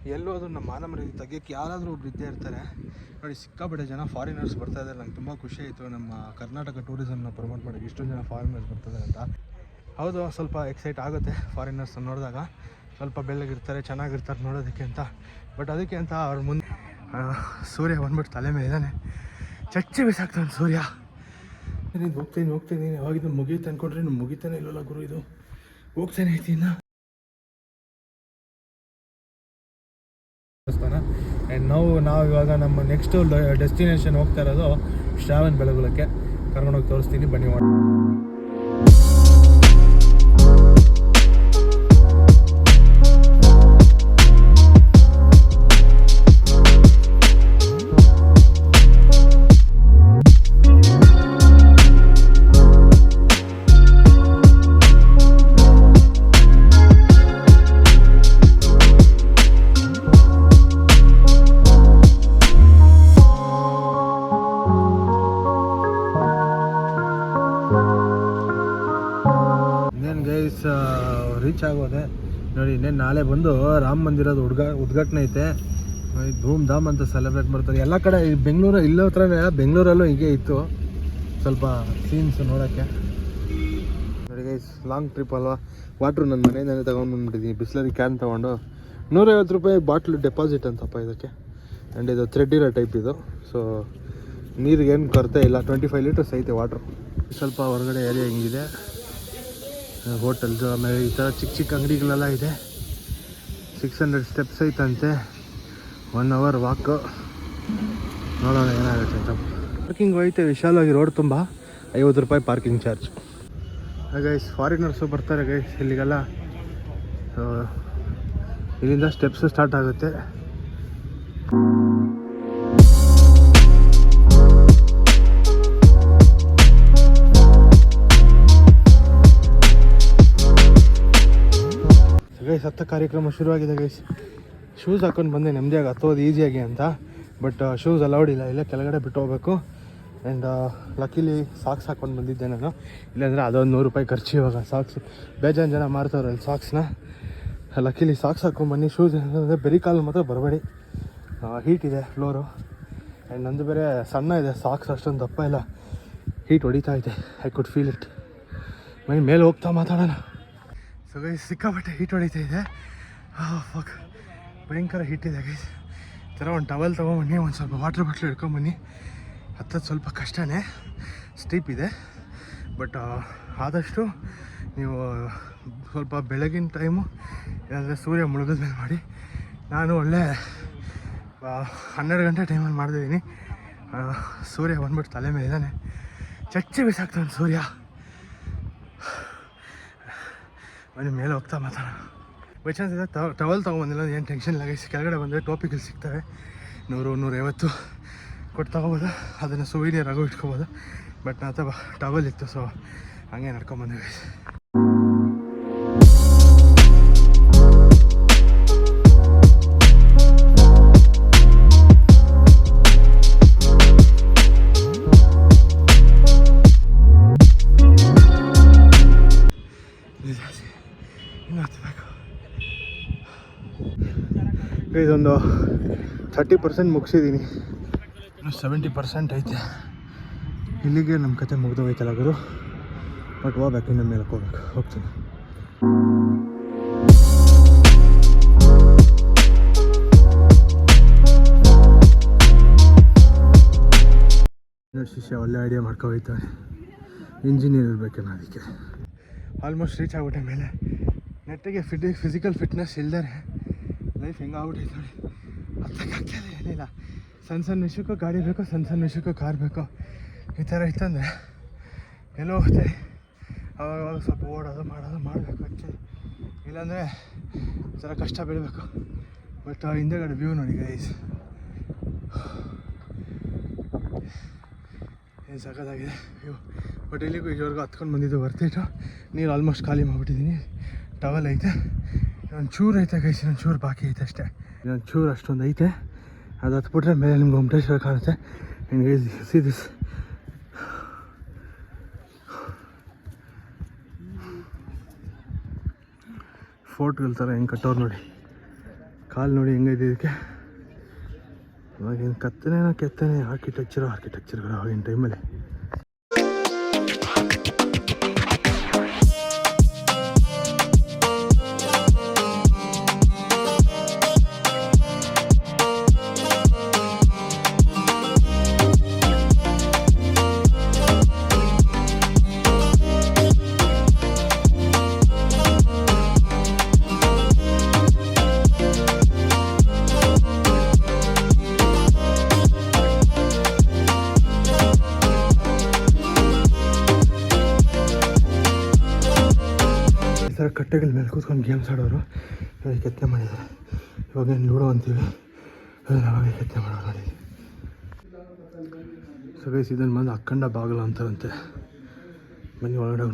ಎಲ್ಲೋ ಅದು ನಮ್ಮ ಮಾನ ಮರ್ಯಾದೆ ತೆಗಿಯೋಕ್ಕೆ ಯಾರಾದರೂ ಒಬ್ರು ಇದ್ದೇ ಇರ್ತಾರೆ. ನೋಡಿ ಸಿಕ್ಕಾಪಟ್ಟೆ ಜನ ಫಾರಿನರ್ಸ್ ಬರ್ತಾ ಇದ್ದಾರೆ. ನಂಗೆ ತುಂಬ ಖುಷಿ ಆಯಿತು ನಮ್ಮ ಕರ್ನಾಟಕ ಟೂರಿಸಮ್ನ ಪ್ರಮೋಟ್ ಮಾಡೋಕ್ಕೆ ಇಷ್ಟೊಂದು ಜನ ಫಾರಿನರ್ಸ್ ಬರ್ತಿದ್ದಾರೆ ಅಂತ. ಹೌದು, ಸ್ವಲ್ಪ ಎಕ್ಸೈಟ್ ಆಗುತ್ತೆ ಫಾರಿನರ್ಸ್ ನೋಡಿದಾಗ. ಸ್ವಲ್ಪ ಬೆಳ್ಳಗಿರ್ತಾರೆ, ಚೆನ್ನಾಗಿರ್ತಾರೆ ನೋಡೋದಕ್ಕೆ ಅಂತ. ಬಟ್ ಅದಕ್ಕೆ ಅಂತ ಅವ್ರ ಮುಂದೆ ಸೂರ್ಯ ಬಂದ್ಬಿಟ್ಟು ತಲೆ ಮೇಲೆ ಇದ್ದಾನೆ, ಚಚ್ಚಿ ಬಿಸಾಕ್ತಾನೆ ಸೂರ್ಯ. ನೀನು ಹೋಗ್ತೀನಿ ಯಾವಾಗಿದ್ದು ಮುಗಿಯುತ್ತೆ ಅಂದ್ಕೊಂಡ್ರೆ ಇನ್ನು ಮುಗಿತಾನೆ ಇಲ್ಲಲ್ಲ ಗುರು, ಇದು ಹೋಗ್ತಾನೆ ಐತಿನ. ಆ್ಯಂಡ್ ನಾವು ಇವಾಗ ನಮ್ಮ ನೆಕ್ಸ್ಟ್ ಡೆಸ್ಟಿನೇಷನ್ ಹೋಗ್ತಾ ಇರೋದು ಶ್ರಾವಣ ಬೆಳಗುಳಕ್ಕೆ. ಕರ್ಕೊಂಡೋಗಿ ತೋರಿಸ್ತೀನಿ, ಬನ್ನಿ ಮಾಡಿ. ರೀಚ್ ಆಗೋದೆ ನೋಡಿ. ಇನ್ನೇನು ನಾಳೆ ಬಂದು ರಾಮ ಮಂದಿರದ ಉದ್ಘಾಟನೆ ಐತೆ. ಧೂಮ್ ಧಾಮ್ ಅಂತ ಸೆಲೆಬ್ರೇಟ್ ಮಾಡ್ತಾರೆ ಎಲ್ಲ ಕಡೆ. ಬೆಂಗಳೂರು ಇಲ್ಲೋ ಹತ್ರನೇ, ಬೆಂಗಳೂರಲ್ಲೂ ಹೀಗೆ ಇತ್ತು ಸ್ವಲ್ಪ ಸೀನ್ಸ್ ನೋಡೋಕ್ಕೆ. ನೋಡಿ ಗೈಸ್, ಲಾಂಗ್ ಟ್ರಿಪ್ ಅಲ್ವಾ. ವಾಟ್ರು ನನ್ನ ಮನೆಯಿಂದನೇ ತೊಗೊಂಡ್ಬಂದ್ಬಿಟ್ಟಿದ್ದೀನಿ. ಬಿಸ್ಲರಿ ಕ್ಯಾನ್ ತೊಗೊಂಡು 150 ರೂಪಾಯಿ ಬಾಟ್ಲು ಡೆಪಾಸಿಟ್ ಅಂತಪ್ಪ ಇದಕ್ಕೆ. ಆ್ಯಂಡ್ ಇದು ಥ್ರೆಡ್ ಇರೋ ಟೈಪ್ ಇದು. ಸೊ ನೀರಿಗೇನು ಕೊರತೆ ಇಲ್ಲ, 25 ಲೀಟರ್ಸ್ ಐತೆ ವಾಟ್ರು. ಸ್ವಲ್ಪ ಹೊರಗಡೆ ಏರಿಯಾ ಹಿಂಗಿದೆ, ಹೋಟೆಲ್ಸು, ಆಮೇಲೆ ಈ ಥರ ಚಿಕ್ಕ ಚಿಕ್ಕ ಅಂಗಡಿಗಳೆಲ್ಲ ಇದೆ. 600 ಸ್ಟೆಪ್ಸ್ ಐತಂತೆ, 1 ಅವರ್ ವಾಕು. ನೋಡೋಣ ಏನಾಗುತ್ತೆ ಅಂತ. ಪಾರ್ಕಿಂಗ್ ಐತೆ ವಿಶಾಲವಾಗಿ, ರೋಡ್ ತುಂಬ 50 ರೂಪಾಯಿ ಪಾರ್ಕಿಂಗ್ ಚಾರ್ಜ್. ಗೈಸ್ ಫಾರಿನರ್ಸು ಬರ್ತಾರೆ ಗೈಸ್ ಇಲ್ಲಿಗೆಲ್ಲ. ಇಲ್ಲಿಂದ ಸ್ಟೆಪ್ಸ್ ಸ್ಟಾರ್ಟ್ ಆಗುತ್ತೆ. ಗೈಸ್ ಹತ್ತ ಕಾರ್ಯಕ್ರಮ ಶುರುವಾಗಿದೆ ಗೈಸ್. ಶೂಸ್ ಹಾಕೊಂಡು ಬಂದೆ ನೆಮ್ಮದಿಯಾಗಿ ಹತ್ತೋದು ಈಸಿಯಾಗಿ ಅಂತ. ಬಟ್ ಶೂಸ್ ಅಲೌಡ್ ಇಲ್ಲ, ಇಲ್ಲೇ ಕೆಳಗಡೆ ಬಿಟ್ಟು ಹೋಗ್ಬೇಕು. ಆ್ಯಂಡ್ ಲಕ್ಕಿಲಿ ಸಾಕ್ಸ್ ಹಾಕ್ಕೊಂಡು ಬಂದಿದ್ದೆ ನಾನು. ಇಲ್ಲಾಂದರೆ ಅದೊಂದು 100 ರೂಪಾಯಿ ಖರ್ಚು. ಇವಾಗ ಸಾಕ್ಸ್ ಬೇಜಾನ್ ಜನ ಮಾರ್ತಾವ್ರಲ್ಲ ಸಾಕ್ಸ್ನ. ಲಕ್ಕಿಲಿ ಸಾಕ್ಸ್ ಹಾಕ್ಕೊಂಡ್ಬನ್ನಿ. ಶೂಸ್ ಅಂದರೆ ಬರೀ ಕಾಲು ಮಾತ್ರ ಬರಬೇಡಿ, ಹೀಟ್ ಇದೆ ಫ್ಲೋರು. ಆ್ಯಂಡ್ ನಂದು ಬೇರೆ ಸಣ್ಣ ಇದೆ ಸಾಕ್ಸ್, ಅಷ್ಟೊಂದು ದಪ್ಪ ಇಲ್ಲ. ಹೀಟ್ ಹೊಡಿತಾ ಇದೆ, ಐ ಕುಡ್ ಫೀಲ್ ಇಟ್. ಮೇಲೆ ಹೋಗ್ತಾ ಮಾತಾಡೋಣ. ಸೊ ಗೈಸ್ ಸಿಕ್ಕಾಪಟ್ಟೆ ಹೀಟ್ ಹೊಡಿತಾ ಇದೆ. ಫಕ್, ಭಯಂಕರ ಹೀಟ್ ಇದೆ ಗೈಸ್. ಈ ಥರ ಒಂದು ಟವಲ್ ತೊಗೊಂಬನ್ನಿ, ಒಂದು ಸ್ವಲ್ಪ ವಾಟರ್ ಬಾಟ್ಲ್ ಹಿಡ್ಕೊಂಬನ್ನಿ. ಹತ್ತೋದು ಸ್ವಲ್ಪ ಕಷ್ಟನೇ, ಸ್ಟೀಪ್ ಇದೆ. ಬಟ್ ಆದಷ್ಟು ನೀವು ಸ್ವಲ್ಪ ಬೆಳಗಿನ ಟೈಮು ಇಲ್ಲಾಂದರೆ ಸೂರ್ಯ ಮುಳುಗಿದ ಮೇಲೆ ಮಾಡಿ. ನಾನು ಒಳ್ಳೆ 12 ಗಂಟೆ ಟೈಮಲ್ಲಿ ಮಾಡ್ತಿದ್ದೀನಿ. ಸೂರ್ಯ ಬಂದ್ಬಿಟ್ಟು ತಲೆ ಮೇಲೆ ಇದ್ದಾನೆ, ಚಚ್ಚಿ ಬಿಸಾಕ್ತಾನೆ ಸೂರ್ಯ. ಮನೆ ಮೇಲೆ ಹೋಗ್ತಾ ಮಾತಾಡೋಣ. ಬೈ ಚಾನ್ಸ್ ಇದೆ ಟವಲ್ ತೊಗೊಂಬಂದಿಲ್ಲ, ಏನು ಟೆನ್ಷನ್ ಇಲ್ಲ ಗೈಸ್. ಕೆಳಗಡೆ ಬಂದರೆ ಟೋಪಿಗಳು ಸಿಗ್ತವೆ, 100, 150 ಕೊಟ್ಟು ತೊಗೋಬೋದು. ಅದನ್ನು ಸೂವಿನಿಯರ್ ಆಗೋ ಇಟ್ಕೋಬೋದು. ಬಟ್ ನಾ ಟವಲ್ ಇತ್ತು, ಸೊ ಹಂಗೆ ನಡ್ಕೊಂಬಂದೆ ಗೈಸ್. ಇದೊಂದು 30% ಮುಗಿಸಿದ್ದೀನಿ, ಇನ್ನು 70% ಐತೆ. ಇಲ್ಲಿಗೆ ನಮ್ಮ ಕತೆ ಮುಗಿದೋಗೈತಲ್ಲ ಗುರು. ಬಟ್ ಹೋಗ್ಬೇಕು, ಇನ್ನು ಮೇಲೆ ಹೋಗ್ತೀನಿ. ಶಿಷ್ಯ ಒಳ್ಳೆ ಐಡಿಯಾ ಮಾಡ್ಕೊಳ್ತಾರೆ, ಇಂಜಿನಿಯರ್ ಇರಬೇಕೇನೋ ಅದಕ್ಕೆ. ಆಲ್ಮೋಸ್ಟ್ ರೀಚ್ ಆಗ್ಬಿಟ್ಟೆ ಮೇಲೆ. ನೆಟ್ಟಿಗೆ ಫಿಸಿಕಲ್ ಫಿಟ್ನೆಸ್ ಇಲ್ದರೆ ಲೈಫ್ ಹೆಂಗಾಗ್ಬಿಟ್ಟೈತೆ ನೋಡಿ. ಹತ್ತಕ್ಕಾಗ್ತಾಯಿಲ್ಲ, ಏನಿಲ್ಲ. ಸಣ್ಣ ವಿಷಯಕ್ಕೂ ಗಾಡಿ ಬೇಕು, ಸಣ್ಣ ವಿಷಯಕ್ಕೂ ಕಾರ್ ಬೇಕು. ಈ ಥರ ಇತ್ತಂದರೆ ಎಲ್ಲೋ ಹೋಗ್ತಾರೆ. ಅವಾಗ ಸ್ವಲ್ಪ ಓಡೋದು ಮಾಡಬೇಕು ಆ್ಯಕ್ಚುಲಿ. ಇಲ್ಲಾಂದರೆ ಒಂಥರ ಕಷ್ಟ ಬೀಳಬೇಕು. ಬಟ್ ಹಿಂದೆಗಡೆ ವ್ಯೂ ನೋಡಿ ಗೈಸ್, ಏನು ಸಖತ್ತಾಗಿದೆ ವ್ಯೂ. ಬಟ್ ಇಲ್ಲಿಗೂ ಇಲ್ಲಿವರೆಗೂ ಹತ್ಕೊಂಡು ಬಂದಿದ್ದು ಬರ್ತಿತ್ತು. ನೀರು ಆಲ್ಮೋಸ್ಟ್ ಖಾಲಿ ಮಾಡಿಬಿಟ್ಟಿದ್ದೀನಿ. ಟವಲ್ ಐತೆ, ಇನ್ನೊಂದು ಚೂರು ಐತೆ ಗೈಸ್, ಇನ್ನೊಂದು ಚೂರು ಬಾಕಿ ಐತೆ ಅಷ್ಟೇ. ಇನ್ನೊಂದು ಚೂರು ಅಷ್ಟೊಂದು ಐತೆ. ಅದು ಹತ್ಬಿಟ್ರೆ ಮೇಲೆ ನಿಮ್ಗೆ ಗೊಮ್ಮಟೇಶ್ವರ ಕಾಣುತ್ತೆ. ಆ್ಯಂಡ್ ಗೈಸ್ ಸಿ ದಿಸ್, ಫೋರ್ಟ್ಗಳ ಥರ ಹೆಂಗೆ ಕಟ್ಟೋರು ನೋಡಿ. ಕಾಲು ನೋಡಿ ಹೆಂಗೈತೆ ಇದಕ್ಕೆ. ಇವಾಗಿನ ಕೆತ್ತನೆ ಆರ್ಕಿಟೆಕ್ಚರ್ಗಳು ಆವಾಗಿನ ಟೈಮಲ್ಲಿ. ಕಟ್ಟೆಗಳ ಮೇಲೆ ಕೂತ್ಕೊಂಡು ಗೇಮ್ಸ್ ಆಡೋರು ಇವಾಗ ಕೆತ್ತನೆ ಮಾಡಿದ್ದಾರೆ. ಇವಾಗೇನು ಲೂಡೋ ಅಂತೀವಿ, ಅವಾಗ ಕೆತ್ತನೆ ಮಾಡೋರು ನೋಡಿ. ಸೊ ಗೈಸ್ ಇದನ್ನು ಬಂದು ಅಖಂಡ ಬಾಗಿಲು ಅಂತಾರಂತೆ. ಬನ್ನಿ ಒಳಗಡೆ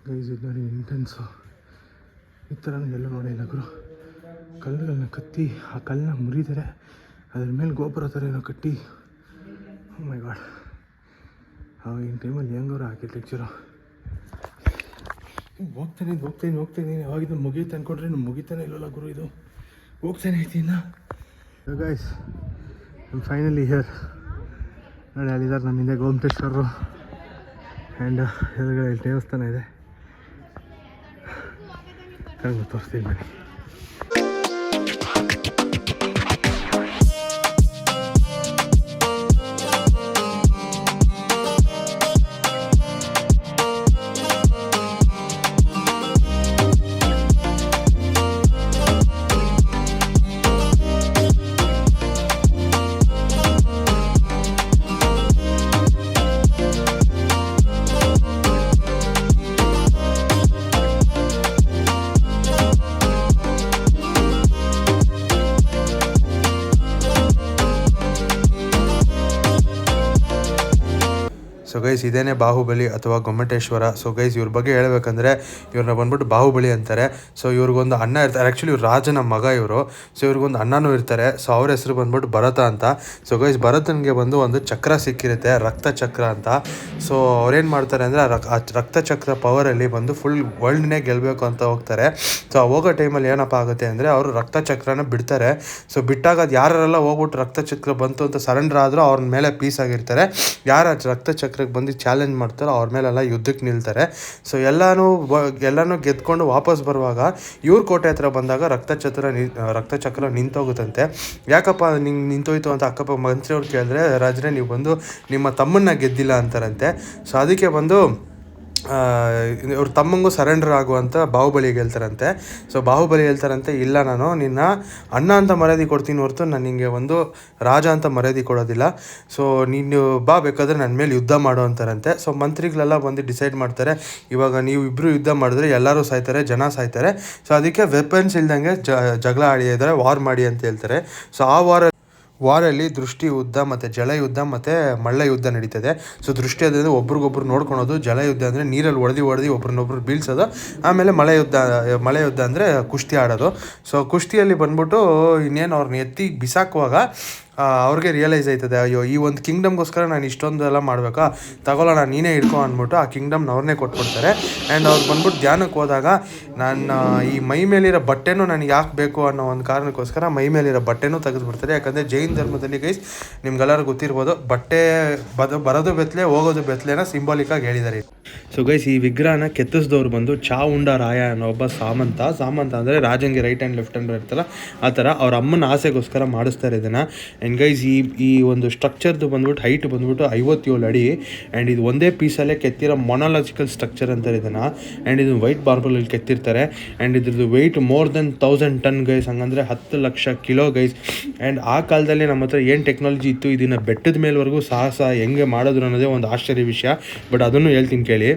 ಗೈಸ್ ಇದು ನೋಡಿ ಇಂಟೆನ್ಸು. ಈ ಥರ ಎಲ್ಲೂ ನೋಡಿಲ್ಲ ಗುರು. ಕಲ್ಲುಗಳನ್ನ ಕತ್ತಿ ಆ ಕಲ್ಲನ್ನ ಮುರಿತಾರೆ, ಅದ್ರ ಮೇಲೆ ಗೋಪುರ ಥರ ಏನೋ ಕಟ್ಟಿ. ಓ ಮೈ ಗಾಡ್, ಆವಾಗಿನ ಟೈಮಲ್ಲಿ ಹೆಂಗವ್ರು ಆರ್ಕಿಟೆಕ್ಚರು. ಹೋಗ್ತಾನೆ ಯಾವಾಗಿದ್ದು ಮುಗಿಯುತ್ತೆ ಅಂದ್ಕೊಂಡ್ರೆ ಇನ್ನು ಮುಗಿತಾನೆ ಇಲ್ಲಲ್ಲ ಗುರು. ಇದು ಹೋಗ್ತಾನೆ ಐತಿನ್ನ. ಗೈಸ್ ಫೈನಲಿ ಹಿಯರ್ ನೋಡಿ, ಅಲ್ಲಿದ್ದಾರೆ ನಮ್ಮ ಹಿಂದೆ ಗೋಮಟೇಶ್ವರರು. ಆ್ಯಂಡ್ ಎದುರುಗಡೆ ಇಲ್ಲಿ ದೇವಸ್ಥಾನ ಇದೆ, ಕಣ್ಣು ತೋರಿಸ್ತೀನಿ ಬನ್ನಿ. ಸೊ ಗೈಸ್ ಇದೇನೇ ಬಾಹುಬಲಿ ಅಥವಾ ಗೊಮ್ಮಟೇಶ್ವರ. ಸೊ ಗೈಸ್ ಇವ್ರ ಬಗ್ಗೆ ಹೇಳ್ಬೇಕಂದ್ರೆ ಇವ್ರನ್ನ ಬಂದ್ಬಿಟ್ಟು ಬಾಹುಬಲಿ ಅಂತಾರೆ. ಸೊ ಇವ್ರಿಗೊಂದು ಅಣ್ಣ ಇರ್ತಾರೆ, ಆ್ಯಕ್ಚುಲಿ ಇವ್ರು ರಾಜನ ಮಗ ಇವರು. ಸೊ ಇವ್ರಿಗೊಂದು ಅಣ್ಣನೂ ಇರ್ತಾರೆ. ಸೊ ಅವ್ರ ಹೆಸರು ಬಂದ್ಬಿಟ್ಟು ಭರತ ಅಂತ. ಸೊ ಗೈಸ್ ಭರತನಿಗೆ ಒಂದು ಚಕ್ರ ಸಿಕ್ಕಿರುತ್ತೆ, ರಕ್ತ ಚಕ್ರ ಅಂತ. ಸೊ ಅವ್ರೇನು ಮಾಡ್ತಾರೆ ಅಂದರೆ ಆ ರಕ್ತ ಚಕ್ರ ಪವರಲ್ಲಿ ಬಂದು ಫುಲ್ ವರ್ಲ್ಡ್ನೇ ಗೆಲ್ಲಬೇಕು ಅಂತ ಹೋಗ್ತಾರೆ. ಸೊ ಹೋಗೋ ಟೈಮಲ್ಲಿ ಏನಪ್ಪ ಆಗುತ್ತೆ ಅಂದರೆ ಅವರು ರಕ್ತ ಚಕ್ರನ ಬಿಡ್ತಾರೆ. ಸೊ ಬಿಟ್ಟಾಗ ಅದು ಯಾರೆಲ್ಲ ಹೋಗ್ಬಿಟ್ಟು ರಕ್ತ ಚಕ್ರ ಬಂತು ಅಂತ ಸರೆಂಡರ್ ಆದರೂ ಅವ್ರ ಮೇಲೆ ಪೀಸ್ ಆಗಿರ್ತಾರೆ. ಯಾರು ರಕ್ತ ಚಕ್ರಕ್ಕೆ ಬಂದು ಚಾಲೆಂಜ್ ಮಾಡ್ತಾರೋ ಅವ್ರ ಮೇಲೆಲ್ಲ ಯುದ್ಧಕ್ಕೆ ನಿಲ್ತಾರೆ. ಸೊ ಎಲ್ಲನೂ ಗೆದ್ಕೊಂಡು ವಾಪಸ್ ಬರುವಾಗ ಇವ್ರ ಕೋಟೆ ಹತ್ರ ಬಂದಾಗ ರಕ್ತ ಚಕ್ರ ನಿಂತೋಗುತ್ತಂತೆ. ಯಾಕಪ್ಪ ನಿಂತೋಯ್ತು ಅಂತ ಅಕ್ಕಪ್ಪ ಮಂತ್ರಿಯವ್ರು ಕೇಳಿದ್ರೆ, ರಾಜರೇ ನೀವು ಬಂದು ನಿಮ್ಮ ತಮ್ಮನ್ನ ಗೆದ್ದಿಲ್ಲ ಅಂತಾರಂತೆ. ಸೊ ಅದಕ್ಕೆ ಬಂದು ಅವ್ರ ತಮ್ಮಂಗೂ ಸರೆಂಡರ್ ಆಗುವಂಥ ಬಾಹುಬಲಿಗೆ ಹೇಳ್ತಾರಂತೆ. ಸೊ ಬಾಹುಬಲಿ ಹೇಳ್ತಾರಂತೆ, ಇಲ್ಲ ನಾನು ನಿನ್ನ ಅಣ್ಣ ಅಂತ ಮರ್ಯಾದೆ ಕೊಡ್ತೀನಿ ಹೊರತು ನಾನು ನಿಮಗೆ ಒಂದು ರಾಜ ಅಂತ ಮರ್ಯಾದೆ ಕೊಡೋದಿಲ್ಲ. ಸೊ ನೀನು ಬಾ ಬೇಕಾದರೆ ನನ್ನ ಮೇಲೆ ಯುದ್ಧ ಮಾಡು ಅಂತಾರಂತೆ. ಸೊ ಮಂತ್ರಿಗಳೆಲ್ಲ ಬಂದು ಡಿಸೈಡ್ ಮಾಡ್ತಾರೆ, ಇವಾಗ ನೀವು ಇಬ್ಬರು ಯುದ್ಧ ಮಾಡಿದ್ರೆ ಎಲ್ಲರೂ ಸಾಯ್ತಾರೆ, ಜನ ಸಾಯ್ತಾರೆ. ಸೊ ಅದಕ್ಕೆ ವೆಪನ್ಸ್ ಇಲ್ದಂಗೆ ಜಗಳ ಆಡಿದ್ದಾರೆ, ವಾರ್ ಮಾಡಿ ಅಂತ ಹೇಳ್ತಾರೆ. ಸೊ ಆ ವಾರಲ್ಲಿ ದೃಷ್ಟಿ ಯುದ್ಧ ಮತ್ತು ಜಲ ಯುದ್ಧ ಮತ್ತು ಮಳ್ಳ ಯುದ್ಧ ನಡೀತದೆ. ಸೊ ದೃಷ್ಟಿ ಅಂದರೆ ಒಬ್ರಿಗೊಬ್ರು ನೋಡ್ಕೊಳೋದು, ಜಲ ಯುದ್ಧ ಅಂದರೆ ನೀರಲ್ಲಿ ಹೊಡೆದು ಒಬ್ರನ್ನೊಬ್ರು ಬೀಳ್ಸೋದು, ಆಮೇಲೆ ಮಳೆ ಯುದ್ಧ ಅಂದರೆ ಕುಸ್ತಿ ಆಡೋದು. ಸೊ ಕುಸ್ತಿಯಲ್ಲಿ ಬಂದ್ಬಿಟ್ಟು ಇನ್ನೇನು ಅವ್ರನ್ನ ಎತ್ತಿ ಬಿಸಾಕುವಾಗ ಅವ್ರಿಗೆ ರಿಯಲೈಸ್ ಆಯ್ತದೆ, ಅಯ್ಯೋ ಈ ಒಂದು ಕಿಂಗ್ಡಮ್ಗೋಸ್ಕರ ನಾನು ಇಷ್ಟೊಂದೆಲ್ಲ ಮಾಡಬೇಕಾ, ತಗೊಳ್ಳೋಣ ನೀನೇ ಹಿಡ್ಕೊ ಅಂದ್ಬಿಟ್ಟು ಆ ಕಿಂಗ್ಡಮ್ನ ಅವ್ರನ್ನೇ ಕೊಟ್ಬಿಡ್ತಾರೆ. ಆ್ಯಂಡ್ ಅವ್ರು ಬಂದ್ಬಿಟ್ಟು ಧ್ಯಾನಕ್ಕೆ ಹೋದಾಗ ನಾನು ಈ ಮೈ ಮೇಲಿರೋ ಬಟ್ಟೆನೂ ನನಗೆ ಯಾಕೆ ಬೇಕು ಅನ್ನೋ ಒಂದು ಕಾರಣಕ್ಕೋಸ್ಕರ ಮೈ ಮೇಲಿರೋ ಬಟ್ಟೆನೂ ತೆಗೆದುಬಿಡ್ತಾರೆ. ಯಾಕಂದರೆ ಜೈನ್ ಧರ್ಮದಲ್ಲಿ ಗೈಸ್ ನಿಮ್ಗೆಲ್ಲರೂ ಗೊತ್ತಿರ್ಬೋದು, ಬಟ್ಟೆ ಬರೋದು ಬೆತ್ತಲೆ ಹೋಗೋದು ಬೆತ್ತಲೆನ ಸಿಂಬಾಲಿಕಾಗಿ ಹೇಳಿದ್ದಾರೆ. ಸೊ ಗೈಸ್ ಈ ವಿಗ್ರಹನ ಕೆತ್ತಿಸಿದವ್ರು ಬಂದು ಚಾವುಂಡ ರಾಯ ಅನ್ನೋ ಒಬ್ಬ ಸಾಮಂತ ಅಂದರೆ ರಾಜಂಗೆ ರೈಟ್ ಹ್ಯಾಂಡ್ ಲೆಫ್ಟ್ ಹ್ಯಾಂಡ್ ಇರ್ತಲ್ಲ ಆ ಥರ ಅವ್ರ ಅಮ್ಮನ ಆಸೆಗೋಸ್ಕರ ಮಾಡಿಸ್ತಾರೆ ಇದನ್ನು. ಆ್ಯಂಡ್ ಗೈಸ್ ಈ ಒಂದು ಸ್ಟ್ರಕ್ಚರ್ದು ಬಂದ್ಬಿಟ್ಟು ಹೈಟ್ ಬಂದ್ಬಿಟ್ಟು 57 ಅಡಿ. ಆ್ಯಂಡ್ ಇದು ಒಂದೇ ಪೀಸಲ್ಲೇ ಕೆತ್ತಿರೋ ಮೊನಾಲಜಿಕಲ್ ಸ್ಟ್ರಕ್ಚರ್ ಅಂತಾರೆ ಇದನ್ನು. ಆ್ಯಂಡ್ ಇದು ವೈಟ್ ಮಾರ್ಬಲಲ್ಲಿ ಕೆತ್ತಿರ್ತಾರೆ. ಆ್ಯಂಡ್ ಇದ್ರದ್ದು weight more than 1000 ton guys, ಹಂಗಂದರೆ 10 ಲಕ್ಷ ಕಿಲೋ ಗೈಸ್. ಆ್ಯಂಡ್ ಆ ಕಾಲದಲ್ಲಿ ನಮ್ಮ ಹತ್ರ ಏನು ಟೆಕ್ನಾಲಜಿ ಇತ್ತು, ಇದನ್ನು ಬೆಟ್ಟದ ಮೇಲ್ವರೆಗೂ ಸಾಹಸ ಹೆಂಗೆ ಮಾಡಿದ್ರು ಅನ್ನೋದೇ ಒಂದು ಆಶ್ಚರ್ಯ ವಿಷಯ. ಬಟ್ ಅದನ್ನು ಹೇಳ್ತೀನಿ ಕೇಳಿ.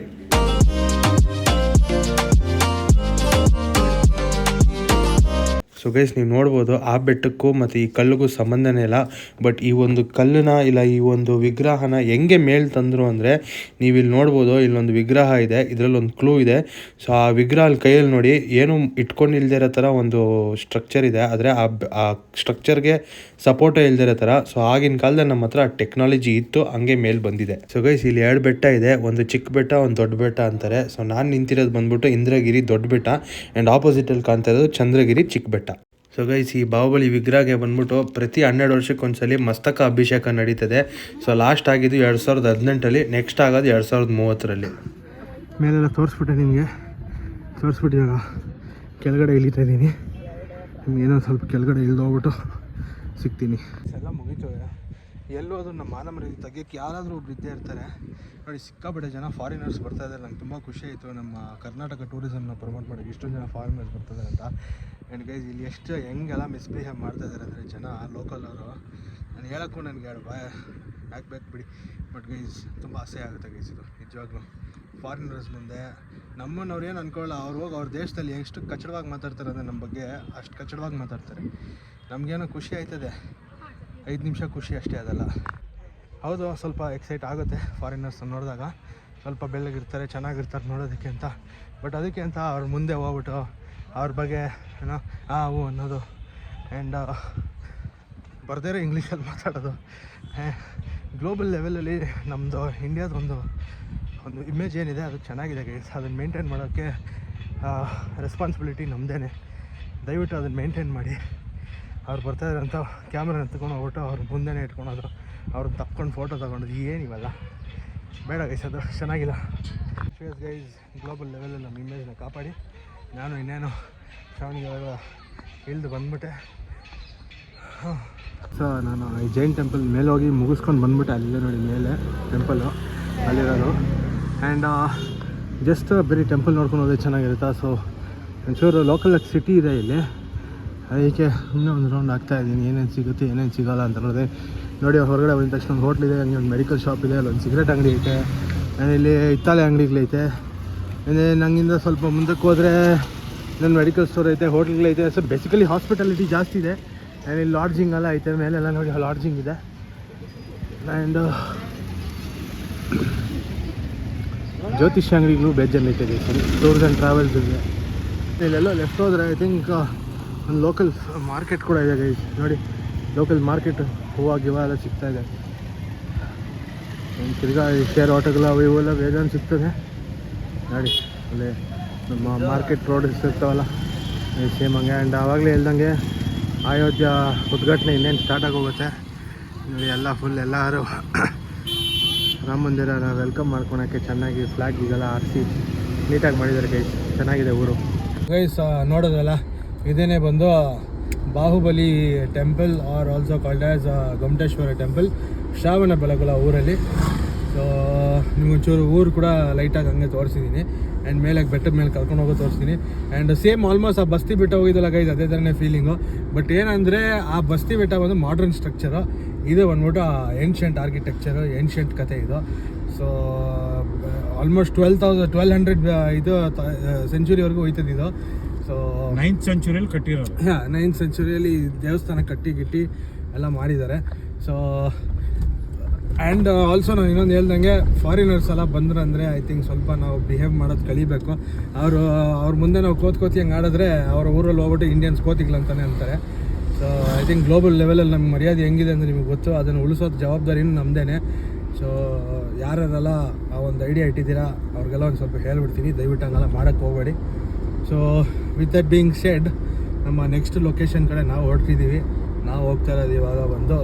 ಸೊ ಗೈಸ್ ನೀವು ನೋಡ್ಬೋದು ಆ ಬೆಟ್ಟಕ್ಕೂ ಮತ್ತು ಈ ಕಲ್ಲಿಗೂ ಸಂಬಂಧನೇ ಇಲ್ಲ. ಬಟ್ ಈ ಒಂದು ಕಲ್ಲನ್ನ ಇಲ್ಲ ಈ ಒಂದು ವಿಗ್ರಹನ ಹೆಂಗೆ ಮೇಲ್ ತಂದರು ಅಂದರೆ ನೀವು ಇಲ್ಲಿ ನೋಡ್ಬೋದು, ಇಲ್ಲೊಂದು ವಿಗ್ರಹ ಇದೆ, ಇದರಲ್ಲಿ ಒಂದು ಕ್ಲೂ ಇದೆ. ಸೊ ಆ ವಿಗ್ರಹ ಅಲ್ಲಿ ಕೈಯಲ್ಲಿ ನೋಡಿ ಏನು ಇಟ್ಕೊಂಡಿಲ್ದೇ ಇರೋ ಥರ ಒಂದು ಸ್ಟ್ರಕ್ಚರ್ ಇದೆ, ಆದರೆ ಆ ಸ್ಟ್ರಕ್ಚರ್ಗೆ ಸಪೋರ್ಟೇ ಇಲ್ದಿರೋ ಥರ. ಸೊ ಆಗಿನ ಕಾಲದಲ್ಲಿ ನಮ್ಮ ಹತ್ರ ಟೆಕ್ನಾಲಜಿ ಇತ್ತು, ಹಂಗೆ ಮೇಲೆ ಬಂದಿದೆ. ಸೊ ಗೈಸ್ ಇಲ್ಲಿ 2 ಬೆಟ್ಟ ಇದೆ, ಒಂದು ಚಿಕ್ಕ ಬೆಟ್ಟ ಒಂದು ದೊಡ್ಡ ಬೆಟ್ಟ ಅಂತಾರೆ. ಸೊ ನಾನು ನಿಂತಿರೋದು ಬಂದ್ಬಿಟ್ಟು ಇಂದ್ರಗಿರಿ ದೊಡ್ಡ ಬೆಟ್ಟ ಆ್ಯಂಡ್ ಆಪೋಸಿಟಲ್ಲಿ ಕಾಣ್ತಾ ಇರೋದು ಚಂದ್ರಗಿರಿ ಚಿಕ್ಕ ಬೆಟ್ಟ. ಸೊ ಗೈಸ್ ಈ ಬಾಹುಬಲಿ ವಿಗ್ರಹಕ್ಕೆ ಬಂದ್ಬಿಟ್ಟು ಪ್ರತಿ 12 ವರ್ಷಕ್ಕೊಂದ್ಸಲಿ ಮಸ್ತಕ ಅಭಿಷೇಕ ನಡೀತದೆ. ಸೊ ಲಾಸ್ಟ್ ಆಗಿದ್ದು 2018ಅಲ್ಲಿ, ನೆಕ್ಸ್ಟ್ ಆಗೋದು 2030ರಲ್ಲಿ. ಮೇಲೆಲ್ಲ ತೋರಿಸ್ಬಿಟ್ಟೆ ನಿಮಗೆ, ತೋರಿಸ್ಬಿಟ್ಟಿವಾಗ ಕೆಳಗಡೆ ಇಳಿತಾ ಇದ್ದೀನಿ. ಏನೋ ಸ್ವಲ್ಪ ಕೆಳಗಡೆ ಇಳಿದೋಗ್ಬಿಟ್ಟು ಸಿಗ್ತೀನಿ. ಎಲ್ಲ ಮುಗೀತು, ಎಲ್ಲೋದು ನಮ್ಮ ಮಾನ ಮರ್ಯಾದೆ ತೆಗಿಯೋಕ್ಕೆ ಯಾರಾದರೂ ಒಬ್ರು ಇದ್ದೇ ಇರ್ತಾರೆ ನೋಡಿ. ಸಿಕ್ಕಾಪಟ್ಟೆ ಜನ ಫಾರಿನರ್ಸ್ ಬರ್ತಾ ಇದ್ದಾರೆ, ನಂಗೆ ತುಂಬ ಖುಷಿ ಆಯಿತು ನಮ್ಮ ಕರ್ನಾಟಕ ಟೂರಿಸಮ್ನ ಪ್ರಮೋಟ್ ಮಾಡೋಕ್ಕೆ ಇಷ್ಟೊಂದು ಜನ ಫಾರಿನರ್ಸ್ ಬರ್ತಿದ್ದಾರೆ ಅಂತ. ಆ್ಯಂಡ್ ಗೈಸ್ ಇಲ್ಲಿ ಎಷ್ಟು ಹೆಂಗೆಲ್ಲ ಮಿಸ್ಬಿಹೇವ್ ಮಾಡ್ತಾ ಇದ್ದಾರೆ ಅಂದರೆ ಜನ, ಲೋಕಲ್ ಅವರು. ನಾನು ಹೇಳೋಕ್ಕೂ ನನಗೆ ಯಾಕೆ ಬೇಕು ಬಿಡಿ. ಬಟ್ ಗೈಸ್ ತುಂಬ ಆಸೆ ಆಗುತ್ತೆ ಗೈಸ್ ಇದು ನಿಜವಾಗ್ಲೂ. ಫಾರಿನರ್ಸ್ ಮುಂದೆ ನಮ್ಮನ್ನವ್ರು ಏನು ಅನ್ಕೊಳ್ಳ, ಅವ್ರು ಹೋಗಿ ಅವ್ರ ದೇಶದಲ್ಲಿ ಎಷ್ಟು ಕಚ್ಚಡವಾಗಿ ಮಾತಾಡ್ತಾರೆ ಅಂದರೆ ನಮ್ಮ ಬಗ್ಗೆ ಅಷ್ಟು ಕಚ್ಚಡವಾಗಿ ಮಾತಾಡ್ತಾರೆ. ನಮಗೇನೋ ಖುಷಿ ಆಯ್ತದೆ, 5 ನಿಮಿಷ ಖುಷಿ ಅಷ್ಟೇ, ಅದಲ್ಲ. ಹೌದು ಸ್ವಲ್ಪ ಎಕ್ಸೈಟ್ ಆಗುತ್ತೆ ಫಾರಿನರ್ಸ್ ನೋಡಿದಾಗ, ಸ್ವಲ್ಪ ಬೆಳ್ಳಗಿರ್ತಾರೆ, ಚೆನ್ನಾಗಿರ್ತಾರೆ ನೋಡೋದಕ್ಕೆ ಅಂತ. ಬಟ್ ಅದಕ್ಕೆ ಅಂತ ಅವ್ರ ಮುಂದೆ ಹೋಗ್ಬಿಟ್ಟು ಅವ್ರ ಬಗ್ಗೆ ಏನೋ ಹೂ ಅನ್ನೋದು ಆ್ಯಂಡ್ ಬರ್ದೇ ಇರೋ ಇಂಗ್ಲೀಷಲ್ಲಿ ಮಾತಾಡೋದು. ಗ್ಲೋಬಲ್ ಲೆವೆಲಲ್ಲಿ ನಮ್ಮದು ಇಂಡಿಯಾದೊಂದು ಇಮೇಜ್ ಏನಿದೆ ಅದು ಚೆನ್ನಾಗಿದೆ ಗೈಸ್. ಅದನ್ನು ಮೇಂಟೈನ್ ಮಾಡೋಕ್ಕೆ ರೆಸ್ಪಾನ್ಸಿಬಿಲಿಟಿ ನಮ್ಮದೇ. ದಯವಿಟ್ಟು ಅದನ್ನು ಮೇಂಟೈನ್ ಮಾಡಿ. ಅವ್ರು ಬರ್ತಾಯಿದ್ರಂತ ಕ್ಯಾಮ್ರಾನ ಎತ್ಕೊಂಡು ಹೋಗ್ಬಿಟ್ಟು ಅವ್ರ ಮುಂದೆನೇ ಇಟ್ಕೊಳೋದು, ಅವ್ರನ್ನ ತಪ್ಕೊಂಡು ಫೋಟೋ ತೊಗೊಂಡೋದು ಏನಿವಲ್ಲ ಬೇಡ ಗೈಸ್, ಅದು ಚೆನ್ನಾಗಿಲ್ಲ. ಗೈಸ್ ಗ್ಲೋಬಲ್ ಲೆವೆಲಲ್ಲಿ ನಮ್ಮ ಇಮೇಜ್ನ ಕಾಪಾಡಿ. ನಾನು ಇನ್ನೇನು ಶ್ರಾವಣಿಗೆಲ್ಲ ಇಳಿದು ಬಂದ್ಬಿಟ್ಟೆ. ಸೊ ನಾನು ಈ ಜೈನ್ ಟೆಂಪಲ್ ಮೇಲೆ ಹೋಗಿ ಮುಗಿಸ್ಕೊಂಡು ಬಂದ್ಬಿಟ್ಟೆ. ಅಲ್ಲಿದೆ ನೋಡಿ ಮೇಲೆ ಟೆಂಪಲ್ಲು ಅಲ್ಲಿರೋದು. ಆ್ಯಂಡ್ ಜಸ್ಟ್ ಬರೀ ಟೆಂಪಲ್ ನೋಡ್ಕೊಂಡು ಹೋದ್ರೆ ಚೆನ್ನಾಗಿರುತ್ತೆ. ಸೊ ಒಂಚೂರು ಲೋಕಲ್ ಸಿಟಿ ಇದೆ ಇಲ್ಲಿ, ಅದಕ್ಕೆ ಇನ್ನೂ ಒಂದು ರೌಂಡ್ ಆಗ್ತಾಯಿದ್ದೀನಿ. ಏನೇನು ಸಿಗುತ್ತೆ ಏನೇನು ಸಿಗೋಲ್ಲ ಅಂತ ನೋಡಿದೆ. ನೋಡಿ ಹೊರಗಡೆ ಬಂದ ತಕ್ಷಣ ಒಂದು ಹೋಟ್ಲಿದೆ, ಹಂಗೆ ಒಂದು ಮೆಡಿಕಲ್ ಶಾಪ್ ಇದೆ, ಅಲ್ಲೊಂದು ಸಿಗರೇಟ್ ಅಂಗಡಿ ಐತೆ, ಇಲ್ಲಿ ಹಿತ್ತಾಳೆ ಅಂಗಡಿಗಳೈತೆ. ನಂಗಿಂದ ಸ್ವಲ್ಪ ಮುಂದಕ್ಕೆ ಹೋದರೆ ಇನ್ನೊಂದು ಮೆಡಿಕಲ್ ಸ್ಟೋರ್ ಐತೆ, ಹೋಟ್ಲ್ಗಳೈತೆ. ಸೊ ಬೇಸಿಕಲಿ ಹಾಸ್ಪಿಟಾಲಿಟಿ ಜಾಸ್ತಿ ಇದೆ. ಆ್ಯಂಡ್ ಇಲ್ಲಿ ಲಾಡ್ಜಿಂಗ್ ಎಲ್ಲ ಐತೆ, ಮೇಲೆಲ್ಲ ನೋಡಿ ಲಾಡ್ಜಿಂಗ್ ಇದೆ. ಆ್ಯಂಡ್ ಜ್ಯೋತಿಷ್ಯ ಅಂಗಡಿಗಳು ಬೇಜಾನ್ ಐತೆ ಸರಿ, ಟೂರ್ಸ್ ಆ್ಯಂಡ್ ಟ್ರಾವೆಲ್ಸ್ ಇದೆ. ಇಲ್ಲೆಲ್ಲೋ ಲೆಫ್ಟ್ ಹೋದರೆ ಐ ಥಿಂಕ್ ಒಂದು ಲೋಕಲ್ ಮಾರ್ಕೆಟ್ ಕೂಡ ಇದೆ ಗೈಸ್. ನೋಡಿ ಲೋಕಲ್ ಮಾರ್ಕೆಟ್, ಹೂವು ಗಿವ ಎಲ್ಲ ಸಿಗ್ತಾಯಿದೆ. ತಿರ್ಗಾ ಶೇರ್ ಆಟೋಗಳು ಅವು ಇವೆಲ್ಲ ಬೇಜಾನ್ ಸಿಗ್ತದೆ ನೋಡಿ. ಅಲ್ಲೇ ನಮ್ಮ ಮಾರ್ಕೆಟ್ ರೋಡ್ಸ್ ಇರ್ತಾವಲ್ಲ ಸೇಮ್ ಹಂಗೆ. ಆ್ಯಂಡ್ ಆವಾಗಲೇ ಹೇಳ್ದಂಗೆ ಅಯೋಧ್ಯ ಉದ್ಘಾಟನೆ ಇನ್ನೇನು ಸ್ಟಾರ್ಟ್ ಆಗೋಗುತ್ತೆ ನೋಡಿ. ಎಲ್ಲ ಫುಲ್ ಎಲ್ಲರೂ ರಾಮ ಮಂದಿರನ ವೆಲ್ಕಮ್ ಮಾಡ್ಕೊಳಕ್ಕೆ ಚೆನ್ನಾಗಿ ಫ್ಲಾಗ್ ಈಗೆಲ್ಲ ಹಾರಿಸಿ ನೀಟಾಗಿ ಮಾಡಿದ್ದಾರೆ ಗೈಸ್. ಚೆನ್ನಾಗಿದೆ ಊರು ಗೈಸ್. ನೋಡೋದಲ್ಲ ಇದೇನೇ ಬಂದು Bahubali temple are also called as Gommateshwara temple, Shravana Belagola ಊರಲ್ಲಿ. ಸೊ ನಿಮಗೊಂಚೂರು ಊರು ಕೂಡ ಲೈಟಾಗಿ ಹಂಗೆ ತೋರಿಸಿದ್ದೀನಿ. ಆ್ಯಂಡ್ ಮೇಲೆ ಬೆಟ್ಟದ ಮೇಲೆ ಕರ್ಕೊಂಡು ಹೋಗೋ ತೋರಿಸ್ತೀನಿ. ಆ್ಯಂಡ್ ಸೇಮ್ ಆಲ್ಮೋಸ್ಟ್ ಆ ಬಸ್ತಿ ಬೆಟ್ಟ ಹೋಗಿದ್ದಲ್ಲ ಗೈಸ್, ಅದೇ ಥರನೇ ಫೀಲಿಂಗು. ಬಟ್ ಏನಂದರೆ ಆ ಬಸ್ತಿ ಬೆಟ್ಟ ಒಂದು ಮಾಡ್ರನ್ ಸ್ಟ್ರಕ್ಚರು, ಇದು ಬಂದ್ಬಿಟ್ಟು ಏನ್ಷಿಯಂಟ್ ಆರ್ಕಿಟೆಕ್ಚರು, ಏನ್ಷಿಯಂಟ್ ಕತೆ ಇದು. ಸೊ ಆಲ್ಮೋಸ್ಟ್ 1200 ಇದು ಸೆಂಚುರಿವರೆಗೂ ಹೋಯ್ತದೆ ಇದು. So 9th ಸೆಂಚುರಿಯಲ್ಲಿ ಕಟ್ಟಿರೋದು. 9th ಸೆಂಚುರಿಯಲ್ಲಿ ದೇವಸ್ಥಾನ ಕಟ್ಟಿ ಎಲ್ಲ ಮಾಡಿದ್ದಾರೆ. ಸೊ ಆ್ಯಂಡ್ ಆಲ್ಸೋ ನಾನು ಇನ್ನೊಂದು ಹೇಳ್ದಂಗೆ ಫಾರಿನರ್ಸ್ ಎಲ್ಲ ಬಂದ್ರೆ ಅಂದರೆ ಐ ಥಿಂಕ್ ಸ್ವಲ್ಪ ನಾವು ಬಿಹೇವ್ ಮಾಡೋದು ಕಲಿಬೇಕು. ಅವ್ರ ಮುಂದೆ ನಾವು ಕೋತಿ ಹಂಗೆ ಆಡಿದ್ರೆ ಅವ್ರ ಊರಲ್ಲಿ ಹೋಗ್ಬಿಟ್ಟು ಇಂಡಿಯನ್ಸ್ ಕೋತಿಗಳಂತಾನೆ ಅಂತಾರೆ. ಸೊ ಐ ಥಿಂಕ್ ಗ್ಲೋಬಲ್ ಲೆವೆಲಲ್ಲಿ ನಮ್ಗೆ ಮರ್ಯಾದೆ ಹೆಂಗಿದೆ ಅಂದರೆ ನಿಮಗೆ ಗೊತ್ತು, ಅದನ್ನು ಉಳಿಸೋದು ಜವಾಬ್ದಾರಿನೂ ನಮ್ಮದೇ. ಸೊ ಯಾರೆಲ್ಲ ಆ ಒಂದು ಐಡಿಯಾ ಇಟ್ಟಿದ್ದೀರಾ ಅವ್ರಿಗೆಲ್ಲ ಒಂದು ಸ್ವಲ್ಪ ಹೇಳ್ಬಿಡ್ತೀನಿ, ದಯವಿಟ್ಟು ಹಂಗೆಲ್ಲ ಮಾಡೋಕ್ಕೆ ಹೋಗಬೇಡಿ. So with that being shed, ನಮ್ಮ ನೆಕ್ಸ್ಟ್ ಲೊಕೇಶನ್ ಕಡೆ ನಾವು ಹೊರಟಿದ್ದೀವಿ. ನಾವು ಹೋಗ್ತಾ ಇರೋದು ಇವಾಗ ಬಂದು